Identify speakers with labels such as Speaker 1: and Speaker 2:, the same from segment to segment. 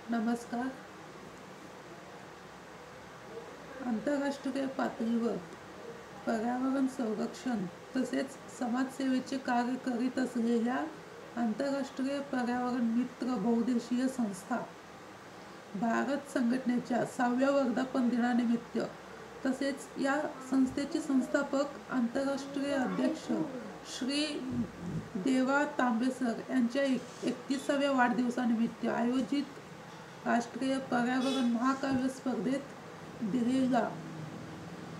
Speaker 1: नमस्कार. आंतरराष्ट्रीय पातळीवर पर्यावरण संरक्षण तसेच समाजसेवेचे कार्य करीत असलेल्या आंतरराष्ट्रीय पर्यावरण मित्र बहुदेशीय संस्था भारत संघटनेच्या 6व्या वर्धापन दिनानिमित्त तसेच या संस्थेचे संस्थापक आंतरराष्ट्रीय अध्यक्ष श्री देवा तांबे सर यांच्या 31व्या वाढदिवसानिमित्त आयोजित राष्ट्रीय पर्यावरण महाकाव्य स्पर्धेत दिलेला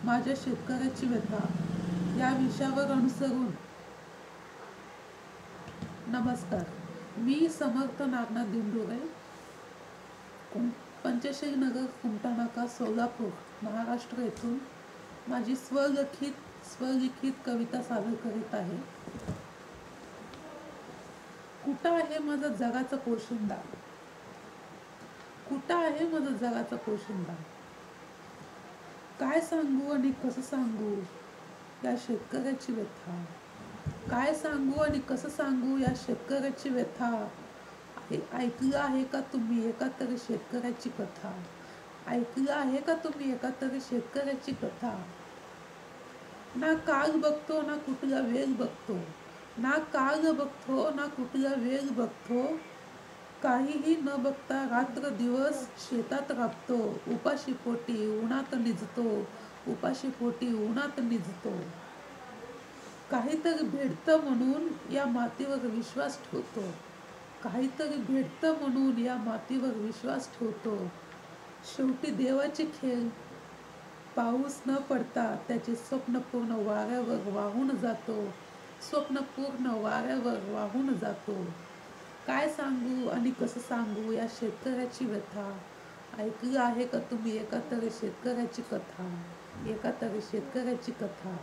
Speaker 1: माझ्या शेतकऱ्याची व्यथा या विषयावर अनुसरून नमस्कार. मी समर्थ नागनाथ दिंडोरे, पंचशील नगर, कुमटा नाका, सोलापूर, महाराष्ट्र येथून माझी स्वलिखित कविता सादर करीत आहे. कुठं आहे माझा जगाचा पोशिंदा? कुठं आहे माझा जगाचा पोशिंदा? काय सांगू आणि कसं सांगू या शेतकऱ्याची व्यथा? काय सांगू आणि कसं सांगू या शेतकऱ्याची व्यथा? ऐकलं आहे का तुम्ही एका तरी शेतकऱ्याची कथा? ऐकलं आहे का तुम्ही एका तरी शेतकऱ्याची कथा? ना काळ बघतो ना कुठला वेळ बघतो, ना काळ बघतो ना कुठला वेळ बघतो, काहीही न बघता रात्र दिवस शेतात राबतो, उपाशी पोटी उन्हात निजतो, उपाशी पोटी उन्हात निजतो. काहीतरी भेटतं म्हणून या मातीवर विश्वास ठेवतो, काहीतरी भेटतं म्हणून या मातीवर विश्वास ठेवतो. शेवटी देवाचे खेळ, पाऊस न पडता त्याचे स्वप्न पूर्ण वाऱ्यावर वाहून जातो, स्वप्न पूर्ण वाऱ्यावर वाहून जातो. काय सांगू आणि कसं सांगू या शेतकऱ्याची व्यथा? ऐकलं आहे का तुम्ही एका तरी शेतकऱ्याची कथा? एका तरी शेतकऱ्याची कथा.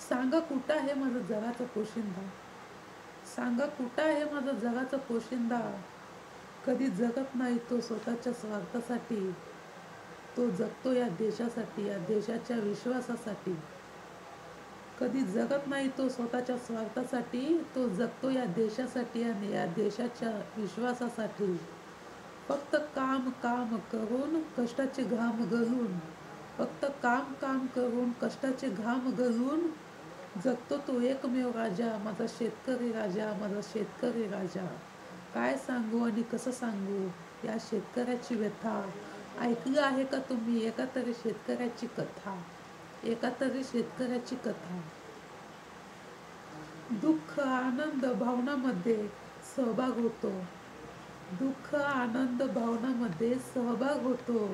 Speaker 1: सांगा कुठं आहे माझा जगाचा पोशिंदा? सांगा कुठं आहे माझा जगाचा पोशिंदा? कधी जगत नाही तो स्वतःच्या स्वार्थासाठी, तो जगतो या देशासाठी, या देशाच्या विश्वासासाठी. कधी जगत नाही तो स्वतःच्या स्वार्थासाठी, तो जगतो या देशासाठी आणि या देशाच्या विश्वासासाठी. फक्त काम काम करून कष्टाचे घाम गळून, फक्त काम काम करून कष्टाचे घाम गळून जगतो तो एकमेव राजा, माझा शेतकरी राजा, माझा शेतकरी राजा. काय सांगू आणि कसं सांगू या शेतकऱ्याची व्यथा? ऐकलं आहे का तुम्ही एका तरी शेतकऱ्याची कथा? एका तरी शेतकऱ्याची कथा. दुःख आनंद भावनामध्ये सहभाग होतो, दुःख आनंद भावनामध्ये सहभाग होतो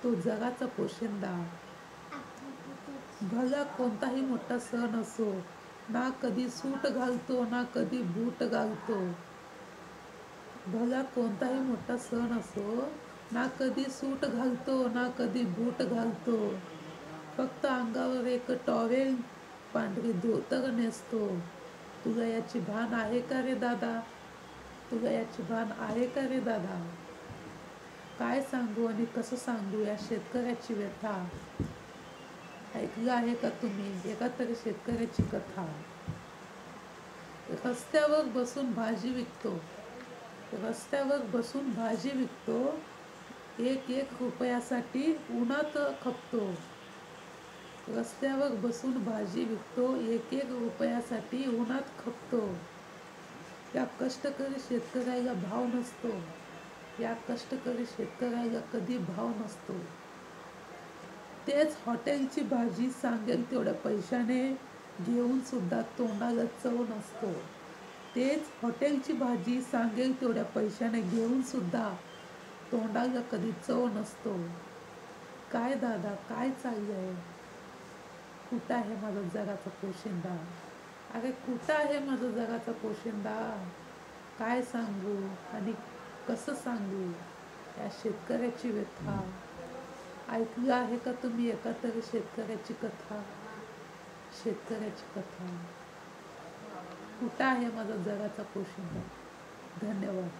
Speaker 1: तो जगाचा पोशिंदा. भला कोणताही मोठा सण असो, ना कधी सूट घालतो ना कधी बूट घालतो. भला कोणताही मोठा सण असो, ना कधी सूट घालतो ना कधी बूट घालतो. फक्त अंगावर एक टॉवेल पांढरी धोतर नेसतो. तुला याची भान आहे का रे दादा? तुला याची भान आहे का रे दादा? काय सांगू आणि कसं सांगू या शेतकऱ्याची व्यथा? ऐकलं आहे का तुम्ही एका तरी शेतकऱ्याची कथा? रस्त्यावर बसून भाजी विकतो, रस्त्यावर बसून भाजी विकतो, एक एक रुपयासाठी उन्हात खपतो. रस्त्यावर बसून भाजी विकतो, एक एक रुपयासाठी उन्हात खपतो. या कष्टकरी शेतकऱ्याला भाव नसतो, या कष्टकरी शेतकऱ्याला कधी भाव नसतो. तेच हॉटेलची भाजी सांगेल तेवढ्या पैशाने घेऊन सुद्धा तोंडाला चव नसतो. तेच हॉटेलची भाजी सांगेल तेवढ्या पैशाने घेऊन सुद्धा तोंडाला कधी चव नसतो. काय दादा काय चाललंय? कुठं आहे माझा जगाचा पोशिंदा? अरे कुठं आहे माझा जगाचा पोशिंदा? काय सांगू आणि कसं सांगू या शेतकऱ्याची व्यथा? ऐकलं आहे का तुम्ही एका तरी शेतकऱ्याची कथा? शेतकऱ्याची कथा. कुठं आहे माझा जगाचा पोशिंदा? धन्यवाद.